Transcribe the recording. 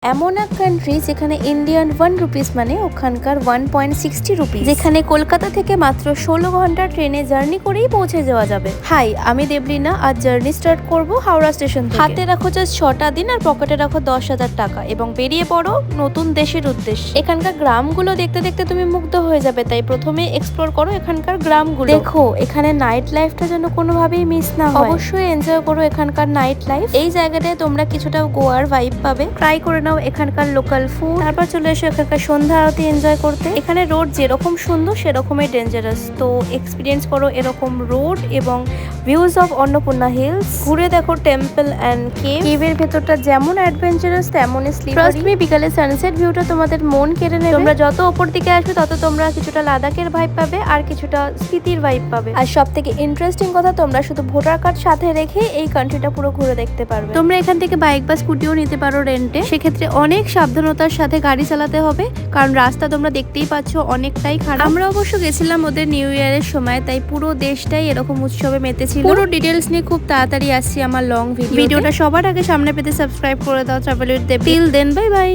এমন এক কান্ট্রি যেখানে ইন্ডিয়ান 1 রুপিস মানে ওখানকার 1.60 রুপিস, যেখানে কলকাতা থেকে মাত্র 16 ঘন্টা ট্রেনে জার্নি করেই পৌঁছে যাওয়া যাবে। হাই, আমি দেবলিনা। আজ জার্নি স্টার্ট করব হাওড়া স্টেশন থেকে। হাতে রাখো জাস্ট 6টা দিন আর পকেটে রাখো 10,000 টাকা এবং বেরিয়ে পড়ো নতুন দেশের উদ্দেশ্যে। এখানকার গ্রামগুলো দেখতে দেখতে তুমি মুগ্ধ হয়ে যাবে, তাই প্রথমে এক্সপ্লোর করো এখানকার গ্রামগুলো। দেখো এখানে নাইট লাইফটা যেন কোনোভাবেই মিস না হয়। অবশ্যই এনজয় করো এখানকার নাইট লাইফ। এই জায়গাটায় তোমরা কিছুটা গোয়ার ভাইব পাবে। ট্রাই করে এখানকার লোকাল ফুড, তারপর চলে এসো এখানকার সন্ধ্যা আরতি এনজয় করতে। এখানে রোড যেরকম সুন্দর সেরকমই ডেঞ্জারাস, তো এক্সপিরিয়েন্স করো এরকম রোড এবং ভিউজ অফ অন্নপূর্ণা হিলস। ঘুরে দেখো টেম্পল অ্যান্ড কেভের ভেতরটা যেমন অ্যাডভেঞ্চারাস তেমনই স্লিপারি। ট্রাস্ট মি, বিকালে সানসেট ভিউটা তোমাদের মন কেড়ে নেবে। তোমরা যত উপর দিকে আসবে তত তোমরা কিছুটা লাদাখের ভাইব পাবে আর কিছুটা স্পিতির ভাইব পাবে। আর সব থেকে ইন্টারেস্টিং কথা, তোমরা শুধু ভোটার কার্ড সাথে রেখে এই কান্ট্রিটা পুরো ঘুরে দেখতে পারবে। তোমরা এখান থেকে বাইক বা স্কুটিও নিতে পারো রেন্টে। সেক্ষেত্রে অনেক সাবধানতার সাথে গাড়ি চালাতে হবে, কারণ রাস্তা তোমরা দেখতেই পাচ্ছ অনেকটাই খারাপ। আমরা অবশ্য গেছিলাম ওদের নিউ ইয়ারের সময়, তাই পুরো দেশটাই এরকম উৎসবে মেতেছিল। পুরো ডিটেলস নিয়ে খুব তাড়াতাড়ি আসছি আমার লং ভিডিওটা। সবার আগে সামনে পেতে সাবস্ক্রাইব করে দাও travel with Dev. Till then, bye by.